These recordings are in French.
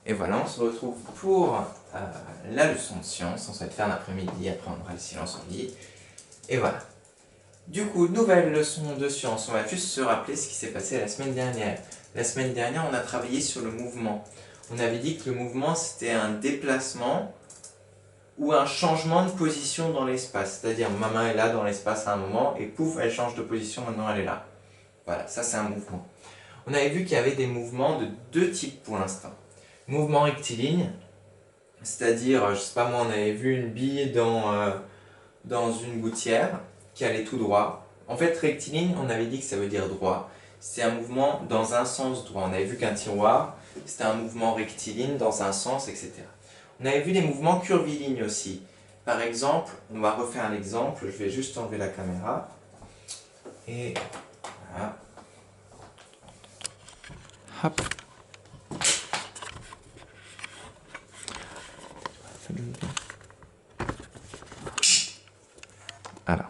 Et voilà, on se retrouve pour la leçon de sciences. On souhaite faire l'après-midi, après on aura le silence en lit. Et voilà. Du coup, nouvelle leçon de sciences. On va juste se rappeler ce qui s'est passé la semaine dernière. La semaine dernière, on a travaillé sur le mouvement. On avait dit que le mouvement, c'était un déplacement ou un changement de position dans l'espace. C'est-à-dire, ma main est là dans l'espace à un moment, et pouf, elle change de position, maintenant elle est là. Voilà, ça c'est un mouvement. On avait vu qu'il y avait des mouvements de deux types pour l'instant. Mouvement rectiligne, c'est-à-dire, je sais pas moi, on avait vu une bille dans une gouttière qui allait tout droit. En fait, rectiligne, on avait dit que ça veut dire droit. C'est un mouvement dans un sens droit. On avait vu qu'un tiroir, c'était un mouvement rectiligne dans un sens, etc. On avait vu des mouvements curvilignes aussi. Par exemple, on va refaire l'exemple, je vais juste enlever la caméra. Et voilà. Hop. Alors,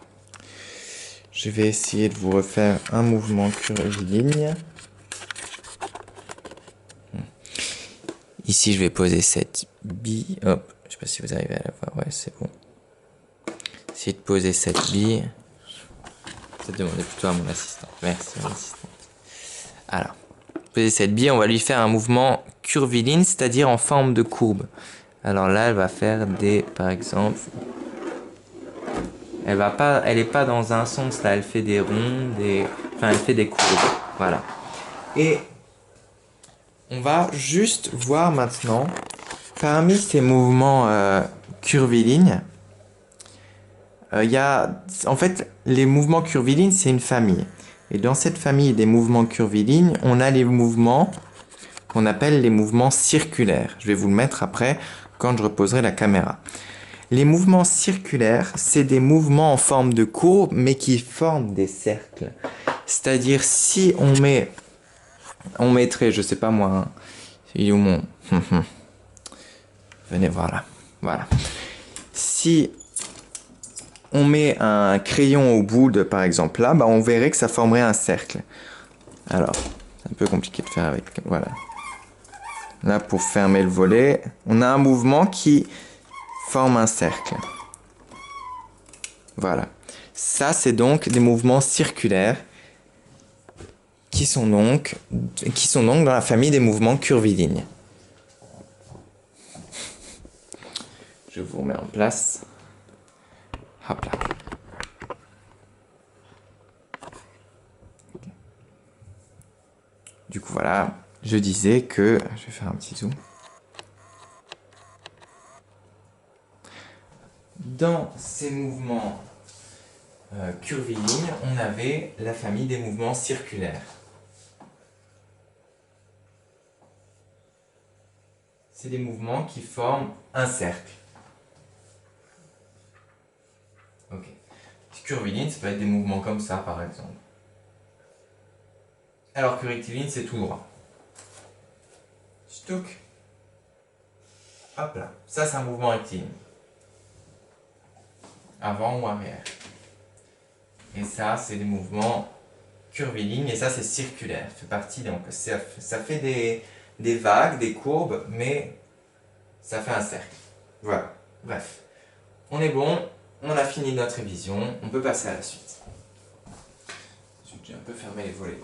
je vais essayer de vous refaire un mouvement curviligne. Ici, je vais poser cette bille. Hop, je sais pas si vous arrivez à la voir. Ouais, c'est bon. Essayer de poser cette bille. Je vais demander plutôt à mon assistant. Merci, mon assistant. Alors, poser cette bille, on va lui faire un mouvement curviligne, c'est-à-dire en forme de courbe. Alors là, elle va faire par exemple, elle est pas dans un sens là, elle fait des ronds, enfin elle fait des courbes, voilà. Et on va juste voir maintenant, parmi ces mouvements curvilignes, en fait, les mouvements curvilignes, c'est une famille. Et dans cette famille des mouvements curvilignes, on a les mouvements qu'on appelle les mouvements circulaires. Je vais vous le mettre après quand je reposerai la caméra. Les mouvements circulaires, c'est des mouvements en forme de courbe, mais qui forment des cercles. C'est-à-dire, si on mettrait, je sais pas moi, hein, il est où mon... Venez voir là. Voilà. Si on met un crayon au bout de, par exemple, là, bah, on verrait que ça formerait un cercle. Alors, c'est un peu compliqué de faire avec... Voilà. Là, pour fermer le volet, on a un mouvement qui forme un cercle. Voilà. Ça, c'est donc des mouvements circulaires qui sont donc dans la famille des mouvements curvilignes. Je vous remets en place. Hop là. Du coup, voilà. Je disais que... Je vais faire un petit zoom. Dans ces mouvements curvilignes, on avait la famille des mouvements circulaires. C'est des mouvements qui forment un cercle. Ok. Curviligne, ça peut être des mouvements comme ça, par exemple. Alors que rectiligne, c'est tout droit. Stouk. Hop là. Ça, c'est un mouvement rectiligne. Avant ou arrière. Et ça, c'est des mouvements curvilignes. Et ça, c'est circulaire. Ça fait partie, donc, ça fait des vagues, des courbes, mais ça fait un cercle. Voilà. Bref. On est bon. On a fini notre révision. On peut passer à la suite. J'ai un peu fermé les volets.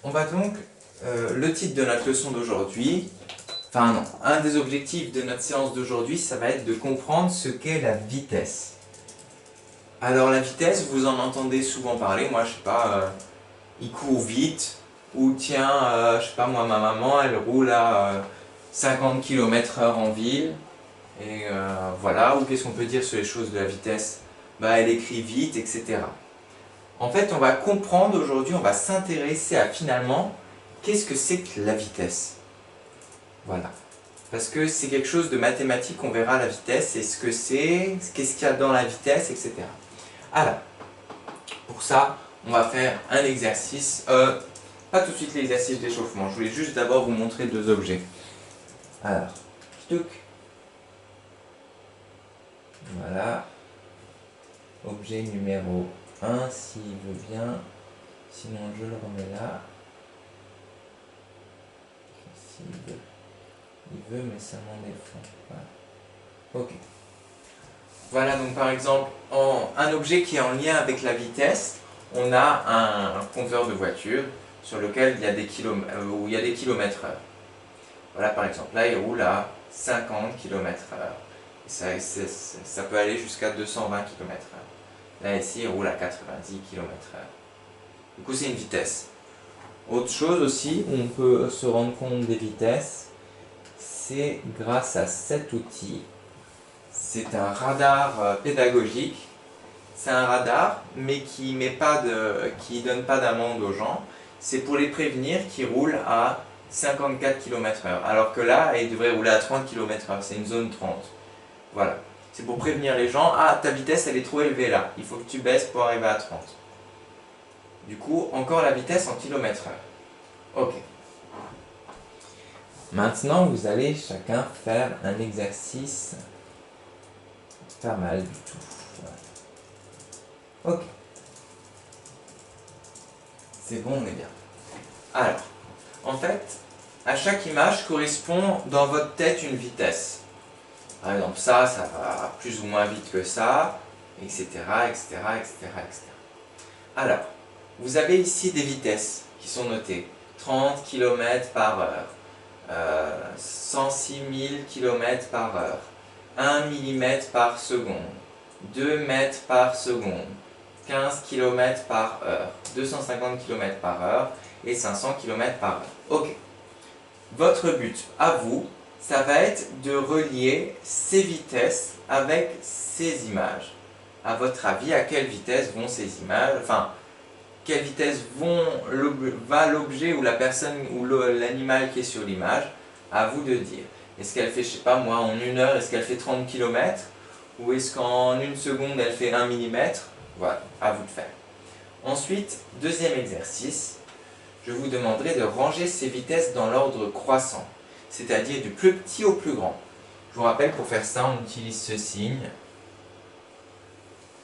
On va donc, le titre de notre leçon d'aujourd'hui, enfin non, un des objectifs de notre séance d'aujourd'hui, ça va être de comprendre ce qu'est la vitesse. Alors la vitesse, vous en entendez souvent parler, moi je sais pas, il court vite, ou tiens, je sais pas moi, ma maman elle roule à 50 km/h en ville, et voilà, ou qu'est-ce qu'on peut dire sur les choses de la vitesse? Bah elle écrit vite, etc. En fait, on va comprendre aujourd'hui, on va s'intéresser à finalement, qu'est-ce que c'est que la vitesse? Voilà. Parce que c'est quelque chose de mathématique, on verra la vitesse, et ce que c'est, qu'est-ce qu'il y a dans la vitesse, etc. Alors, pour ça, on va faire un exercice, pas tout de suite l'exercice d'échauffement, je voulais juste d'abord vous montrer deux objets. Alors, stouk. Voilà. Objet numéro 1, s'il veut bien. Sinon, je le remets là. Il veut, mais ça m'en défend. Voilà. Ok. Voilà, donc par exemple, un objet qui est en lien avec la vitesse, on a un compteur de voiture sur lequel il y a des où il y a des kilomètres/heure. Voilà, par exemple, là, il roule à 50 km/h. Ça peut aller jusqu'à 220 km/h. Là, ici, il roule à 90 km/h. Du coup, c'est une vitesse. Autre chose aussi, où on peut se rendre compte des vitesses, c'est grâce à cet outil. C'est un radar pédagogique. C'est un radar, mais qui donne pas d'amende aux gens. C'est pour les prévenir qu'ils roulent à 54 km/h. Alors que là, ils devraient rouler à 30 km/h. C'est une zone 30. Voilà. C'est pour prévenir les gens. Ah, ta vitesse, elle est trop élevée là. Il faut que tu baisses pour arriver à 30. Du coup, encore la vitesse en km/h. Ok. Maintenant, vous allez chacun faire un exercice pas mal du tout. Voilà. Ok. C'est bon, on est bien. Alors, en fait, à chaque image correspond dans votre tête une vitesse. Par exemple, ça va plus ou moins vite que ça, etc., etc., etc., etc. Alors, vous avez ici des vitesses qui sont notées. 30 km/h, 106 000 km/h, 1 mm par seconde, 2 mètres par seconde, 15 km/h, 250 km/h et 500 km/h. Ok. Votre but à vous, ça va être de relier ces vitesses avec ces images. À votre avis, à quelle vitesse vont ces images? Enfin, quelle vitesse va l'objet ou la personne ou l'animal qui est sur l'image? À vous de dire. Est-ce qu'elle fait, je sais pas moi, en 1 heure, est-ce qu'elle fait 30 km? Ou est-ce qu'en 1 seconde, elle fait 1 mm? Voilà, à vous de faire. Ensuite, deuxième exercice, je vous demanderai de ranger ces vitesses dans l'ordre croissant, c'est-à-dire du plus petit au plus grand. Je vous rappelle, pour faire ça, on utilise ce signe.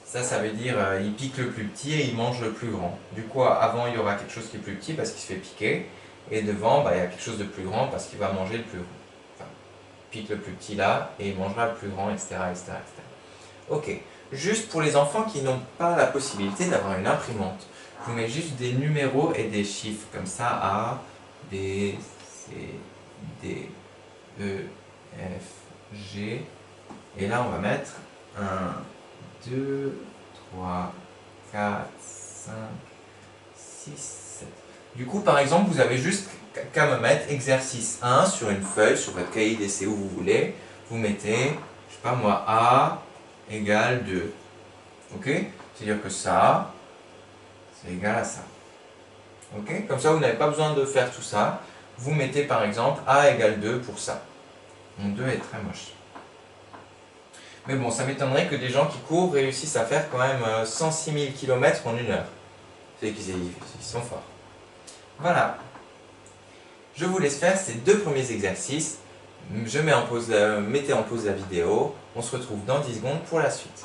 Ça veut dire il pique le plus petit et il mange le plus grand. Du coup, avant, il y aura quelque chose qui est plus petit parce qu'il se fait piquer. Et devant, il y a quelque chose de plus grand parce qu'il va manger le plus grand. Enfin, il pique le plus petit là et il mangera le plus grand, etc., etc., etc. Ok. Juste pour les enfants qui n'ont pas la possibilité d'avoir une imprimante, je vous mets juste des numéros et des chiffres. Comme ça, A, B, C, D, E, F, G. Et là, on va mettre 1, 2, 3, 4, 5, 6, 7. Du coup, par exemple, vous avez juste qu'à me mettre exercice 1 sur une feuille, sur votre cahier d'essai où vous voulez. Vous mettez, je sais pas moi, A égale 2. Ok? C'est-à-dire que ça, c'est égal à ça. Ok? Comme ça, vous n'avez pas besoin de faire tout ça. Vous mettez par exemple A égale 2 pour ça. Mon 2 est très moche. Mais bon, ça m'étonnerait que des gens qui courent réussissent à faire quand même 106 000 km en 1 heure. C'est qu'ils sont forts. Voilà. Je vous laisse faire ces 2 premiers exercices. Mettez en pause la vidéo. On se retrouve dans 10 secondes pour la suite.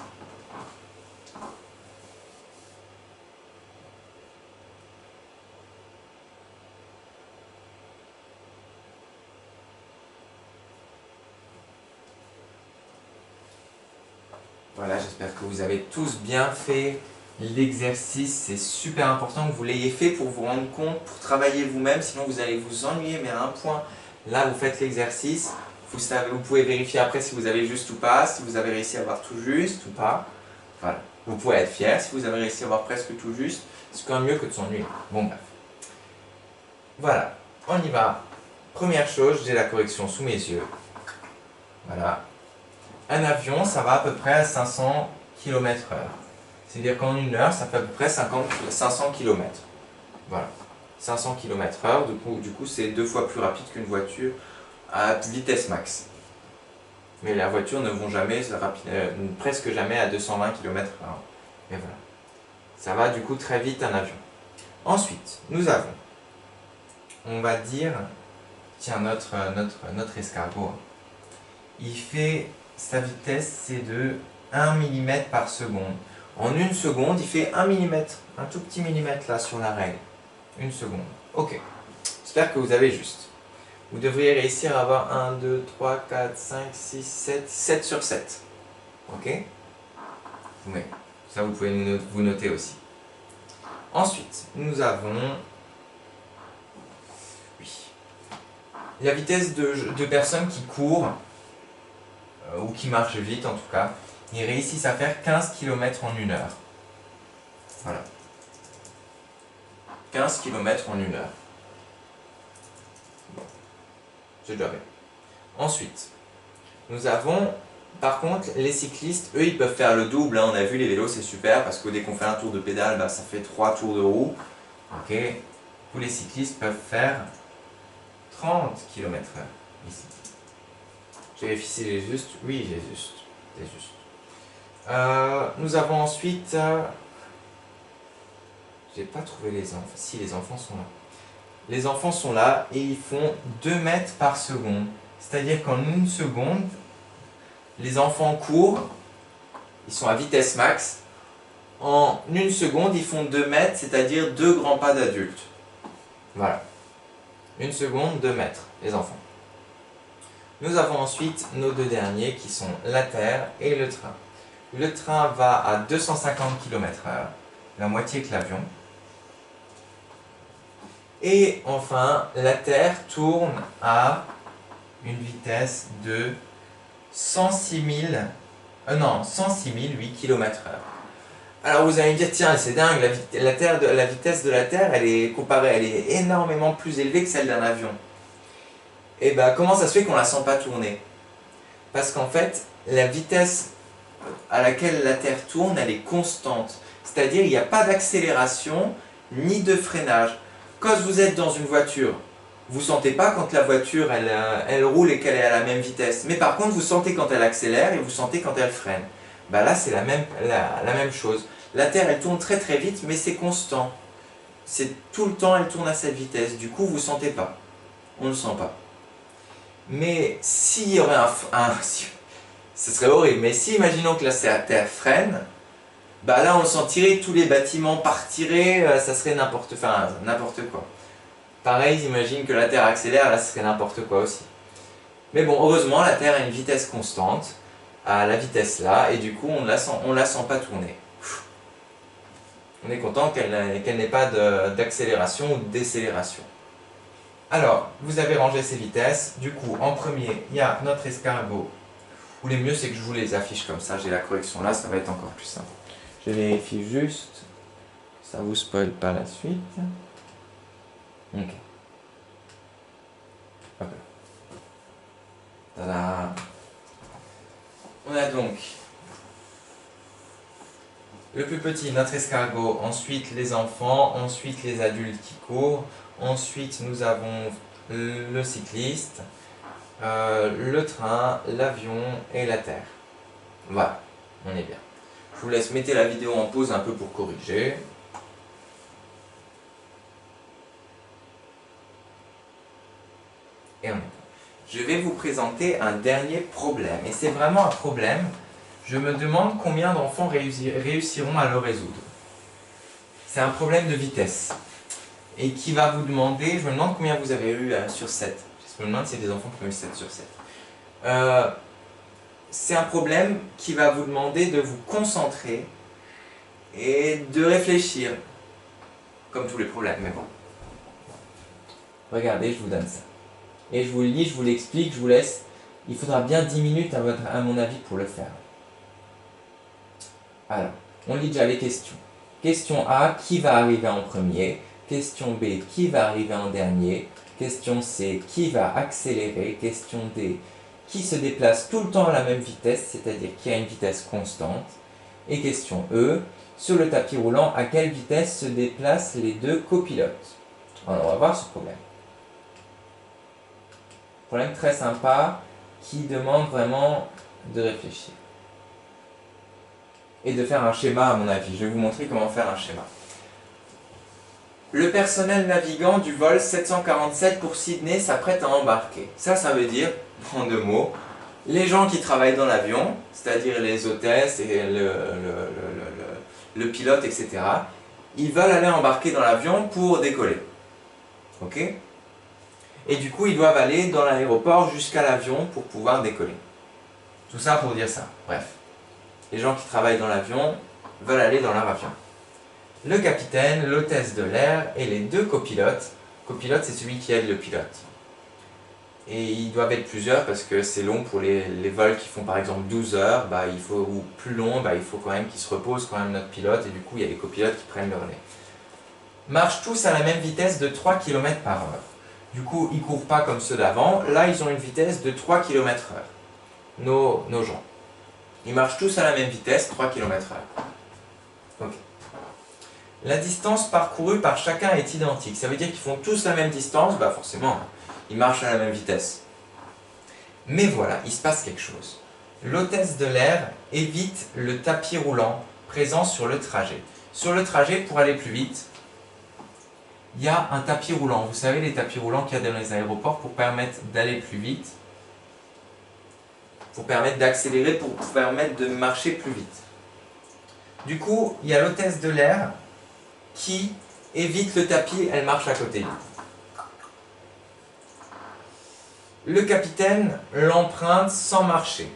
Voilà, j'espère que vous avez tous bien fait l'exercice. C'est super important que vous l'ayez fait pour vous rendre compte, pour travailler vous-même, sinon vous allez vous ennuyer, mais à un point. Là, vous faites l'exercice, vous pouvez vérifier après si vous avez juste ou pas, si vous avez réussi à avoir tout juste ou pas. Voilà, vous pouvez être fier si vous avez réussi à avoir presque tout juste, c'est quand même mieux que de s'ennuyer. Bon, bref. Voilà, on y va. Première chose, j'ai la correction sous mes yeux. Voilà. Un avion, ça va à peu près à 500 km/h. C'est-à-dire qu'en 1 heure, ça fait à peu près 500 km. Voilà. 500 km/h, du coup c'est 2 fois plus rapide qu'une voiture à vitesse max. Mais les voitures ne vont jamais, presque jamais à 220 km/h. Et voilà. Ça va du coup très vite un avion. Ensuite, nous avons, on va dire, tiens, notre escargot, il fait, sa vitesse c'est de 1 mm par seconde. En une seconde, il fait 1 millimètre, un tout petit millimètre là sur la règle. Une seconde. Ok. J'espère que vous avez juste. Vous devriez réussir à avoir 1, 2, 3, 4, 5, 6, 7, 7 sur 7. Ok? Oui. Ça, vous pouvez vous noter aussi. Ensuite, nous avons la vitesse de personnes qui courent, ou qui marchent vite en tout cas. Ils réussissent à faire 15 km en 1 heure. Voilà. 15 km en 1 heure. Bon. C'est déjà bien. Ensuite, nous avons, par contre, les cyclistes, eux, ils peuvent faire le double. Hein. On a vu, les vélos, c'est super, parce que dès qu'on fait un tour de pédale, bah, ça fait 3 tours de roue. Ok. Tous les cyclistes peuvent faire 30 km/h ici. Je vérifie si j'ai juste. Oui, j'ai juste. C'est juste. Nous avons ensuite... j'ai pas trouvé les enfants. Si, les enfants sont là. Les enfants sont là et ils font 2 mètres par seconde. C'est-à-dire qu'en 1 seconde, les enfants courent, ils sont à vitesse max. En 1 seconde, ils font 2 mètres, c'est-à-dire 2 grands pas d'adultes. Voilà. 1 seconde, 2 mètres, les enfants. Nous avons ensuite nos 2 derniers qui sont la Terre et le train. Le train va à 250 km/h, la moitié que l'avion. Et enfin, la Terre tourne à une vitesse de 106 008 km/h. Alors vous allez me dire, tiens, c'est dingue, la vitesse de la Terre, elle est énormément plus élevée que celle d'un avion. Et bien, comment ça se fait qu'on ne la sent pas tourner? Parce qu'en fait, la vitesse à laquelle la Terre tourne, elle est constante. C'est-à-dire, il n'y a pas d'accélération ni de freinage. Quand vous êtes dans une voiture, vous ne sentez pas quand la voiture elle roule et qu'elle est à la même vitesse. Mais par contre, vous sentez quand elle accélère et vous sentez quand elle freine. Bah là, c'est la même chose. La Terre, elle tourne très très vite, mais c'est constant. C'est tout le temps, elle tourne à cette vitesse. Du coup, vous ne sentez pas. On ne le sent pas. Mais s'il y aurait ce serait horrible, mais si imaginons que la Terre freine, bah là on le sentirait, tous les bâtiments partiraient, ça serait n'importe quoi. Pareil, j'imagine que la Terre accélère, là ce serait n'importe quoi aussi. Mais bon, heureusement la Terre a une vitesse constante, à la vitesse là, et du coup on la sent pas tourner. On est content qu'elle n'ait pas d'accélération ou de décélération. Alors, vous avez rangé ces vitesses. Du coup, en premier, il y a notre escargot. Ou le mieux, c'est que je vous les affiche comme ça. J'ai la correction là, ça va être encore plus simple. Je vérifie juste que ça ne vous spoil pas la suite. Ok. Hop là. Tada. On a donc le plus petit, notre escargot. Ensuite, les enfants. Ensuite, les adultes qui courent. Ensuite, nous avons le cycliste, le train, l'avion et la Terre. Voilà, on est bien. Je vous laisse mettre la vidéo en pause un peu pour corriger. Et on est bon. Je vais vous présenter un dernier problème. Et c'est vraiment un problème. Je me demande combien d'enfants réussiront à le résoudre. C'est un problème de vitesse. Et qui va vous demander, je me demande combien vous avez eu sur 7. Je me demande si c'est des enfants qui ont eu 7 sur 7. C'est un problème qui va vous demander de vous concentrer et de réfléchir. Comme tous les problèmes, mais bon. Regardez, je vous donne ça. Et je vous le lis, je vous l'explique, je vous laisse. Il faudra bien 10 minutes à mon avis pour le faire. Alors, on lit déjà les questions. Question A, qui va arriver en premier? Question B, qui va arriver en dernier? Question C, qui va accélérer? Question D, qui se déplace tout le temps à la même vitesse, c'est-à-dire qui a une vitesse constante? Et question E, sur le tapis roulant, à quelle vitesse se déplacent les deux copilotes? Alors, on va voir ce problème. Problème très sympa qui demande vraiment de réfléchir. Et de faire un schéma à mon avis. Je vais vous montrer comment faire un schéma. Le personnel navigant du vol 747 pour Sydney s'apprête à embarquer. Ça veut dire, en 2 mots, les gens qui travaillent dans l'avion, c'est-à-dire les hôtesses et le pilote, etc. Ils veulent aller embarquer dans l'avion pour décoller. Ok? Et du coup, ils doivent aller dans l'aéroport jusqu'à l'avion pour pouvoir décoller. Tout ça pour dire ça. Bref. Les gens qui travaillent dans l'avion veulent aller dans leur avion. Le capitaine, l'hôtesse de l'air et les deux copilotes. Copilote, c'est celui qui aide le pilote. Et ils doivent être plusieurs parce que c'est long pour les vols qui font par exemple 12 heures, ou plus long, il faut quand même qu'ils se reposent quand même notre pilote, et du coup il y a les copilotes qui prennent le relais. Marchent tous à la même vitesse de 3 km par heure. Du coup, ils ne courent pas comme ceux d'avant, là ils ont une vitesse de 3 km heure. Nos gens. Ils marchent tous à la même vitesse, 3 km heure. Ok. La distance parcourue par chacun est identique. Ça veut dire qu'ils font tous la même distance, forcément, ils marchent à la même vitesse. Mais voilà, il se passe quelque chose. L'hôtesse de l'air évite le tapis roulant présent sur le trajet. Sur le trajet, pour aller plus vite, il y a un tapis roulant. Vous savez, les tapis roulants qu'il y a dans les aéroports pour permettre d'aller plus vite, pour permettre d'accélérer, pour permettre de marcher plus vite. Du coup, il y a l'hôtesse de l'air qui évite le tapis, elle marche à côté. Le capitaine l'emprunte sans marcher.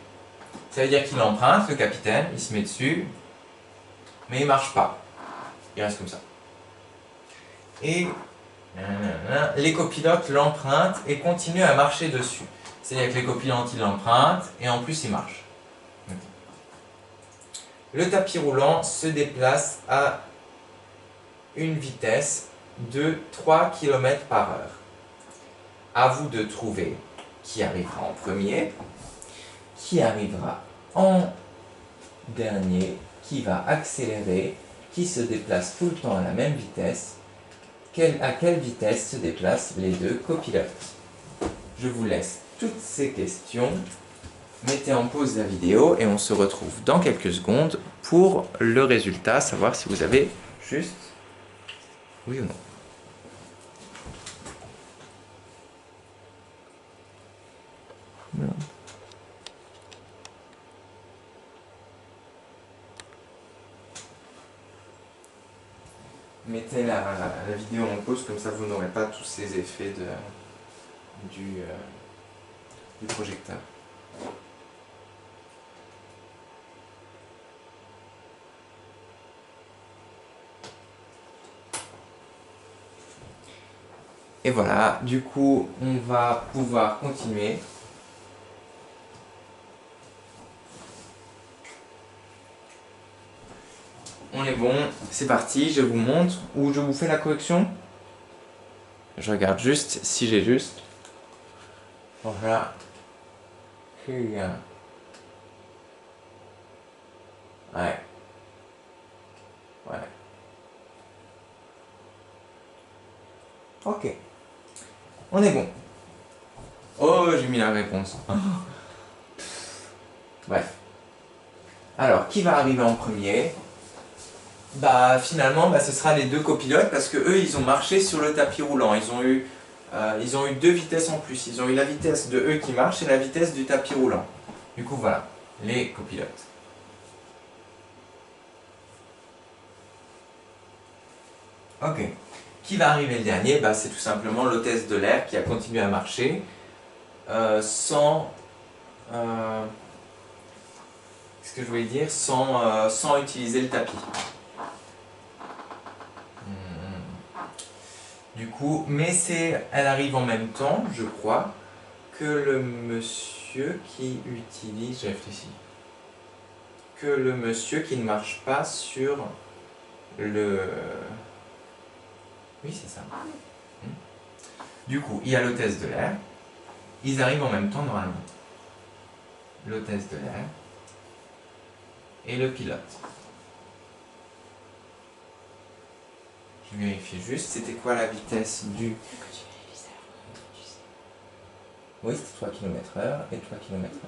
Ça veut dire qu'il emprunte, le capitaine, il se met dessus, mais il ne marche pas. Il reste comme ça. Et les copilotes l'empruntent et continuent à marcher dessus. C'est-à-dire que les copilotes, ils l'empruntent et en plus, ils marchent. Le tapis roulant se déplace à une vitesse de 3 km par heure. À vous de trouver qui arrivera en premier, qui arrivera en dernier, qui va accélérer, qui se déplace tout le temps à la même vitesse, à quelle vitesse se déplacent les deux copilotes. Je vous laisse toutes ces questions, mettez en pause la vidéo et on se retrouve dans quelques secondes pour le résultat, savoir si vous avez juste oui ou non. Non. Mettez la vidéo en pause, comme ça vous n'aurez pas tous ces effets du projecteur. Et voilà, du coup, on va pouvoir continuer. On est bon, c'est parti, je vous montre, ou je vous fais la correction. Je regarde juste si j'ai juste. Voilà. Ouais. Ouais. Ok. On est bon. Oh, j'ai mis la réponse. Bref. Alors, qui va arriver en premier ? Finalement, ce sera les deux copilotes parce que eux, ils ont marché sur le tapis roulant. Ils ont eu deux vitesses en plus. Ils ont eu la vitesse de eux qui marchent et la vitesse du tapis roulant. Du coup, voilà, les copilotes. Ok. Qui va arriver le dernier ? C'est tout simplement l'hôtesse de l'air qui a continué à marcher sans... qu'est-ce que je voulais dire ? Sans utiliser le tapis. Du coup, mais elle arrive en même temps, je crois, que le monsieur qui utilise, je réfléchis, que le monsieur qui ne marche pas sur le... Oui, c'est ça. Du coup, il y a l'hôtesse de l'air, ils arrivent en même temps normalement. L'hôtesse de l'air et le pilote. Je vérifie juste, c'était quoi la vitesse du... Oui, c'était 3 km/h et 3 km/h.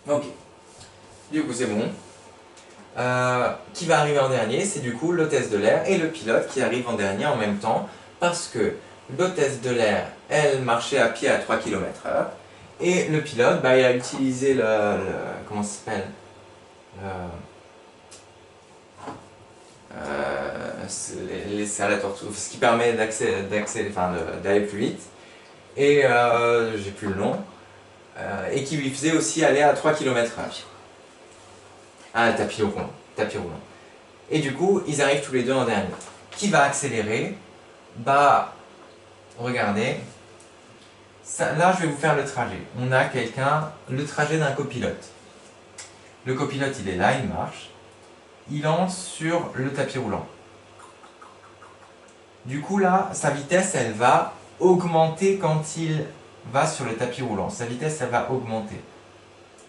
Ok. Du coup, c'est bon. Qui va arriver en dernier? C'est du coup l'hôtesse de l'air et le pilote qui arrivent en dernier en même temps parce que l'hôtesse de l'air, elle marchait à pied à 3 km/h Et le pilote, bah, il a utilisé comment ça s'appelle, c'est à la tortue, ce qui permet d'aller plus vite. Et j'ai plus le nom. Et qui lui faisait aussi aller à 3 km/h. Ah, tapis roulant. Tapis roulant. Et du coup, ils arrivent tous les deux en dernier. Qui va accélérer? Bah, regardez. Ça, là, je vais vous faire le trajet. On a le trajet d'un copilote. Le copilote, il est là, il marche. Il lance sur le tapis roulant. Du coup, là, sa vitesse, elle va augmenter quand il va sur le tapis roulant. Sa vitesse, elle va augmenter.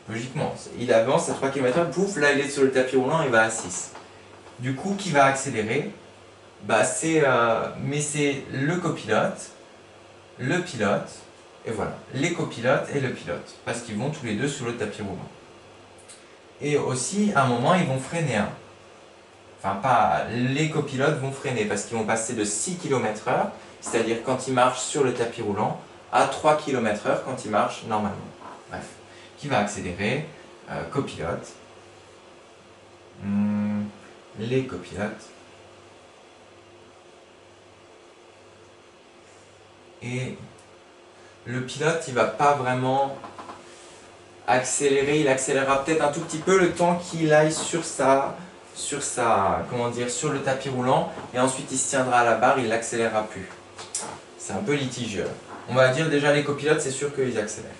Logiquement, il avance à 3 km/h, pouf, là il est sur le tapis roulant, il va à 6. Du coup, qui va accélérer? Bah, c'est le copilote, le pilote, et voilà, les copilotes et le pilote, parce qu'ils vont tous les deux sur le tapis roulant. Et aussi, à un moment, ils vont freiner. Enfin, pas les copilotes vont freiner, parce qu'ils vont passer de 6 km/h, c'est-à-dire quand ils marchent sur le tapis roulant, à 3 km/h quand ils marchent normalement. Bref. Qui va accélérer? Copilote. Les copilotes. Et le pilote, il va pas vraiment accélérer, il accélérera peut-être un tout petit peu le temps qu'il aille sur le tapis roulant, et ensuite il se tiendra à la barre, il l'accélérera plus. C'est un peu litigieux. On va dire déjà les copilotes, c'est sûr qu'ils accélèrent.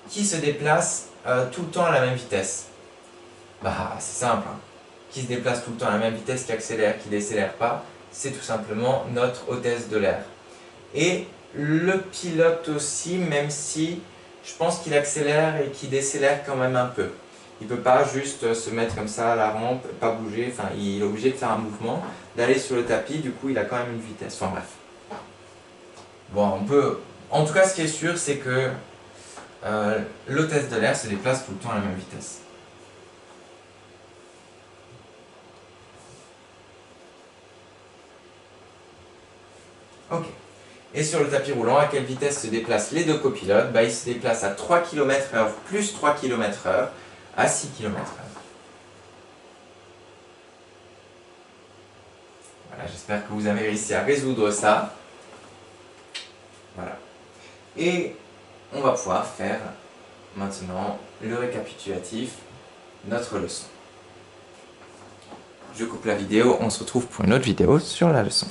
Qui se déplace tout le temps à la même vitesse? Bah, c'est simple. Qui se déplace tout le temps à la même vitesse, qui accélère, qui décélère pas, c'est tout simplement notre hôtesse de l'air. Et le pilote aussi, même si je pense qu'il accélère et qu'il décélère quand même un peu. Il ne peut pas juste se mettre comme ça à la rampe, pas bouger, enfin il est obligé de faire un mouvement, d'aller sur le tapis, du coup il a quand même une vitesse, enfin bref. Bon, on peut... En tout cas, ce qui est sûr, c'est que l'hôtesse de l'air se déplace tout le temps à la même vitesse. Ok. Et sur le tapis roulant, à quelle vitesse se déplacent les deux copilotes? Bah, ils se déplacent à 3 km/h plus 3 km/h à 6 km/h. Voilà, j'espère que vous avez réussi à résoudre ça. Voilà. Et on va pouvoir faire maintenant le récapitulatif de notre leçon. Je coupe la vidéo, on se retrouve pour une autre vidéo sur la leçon.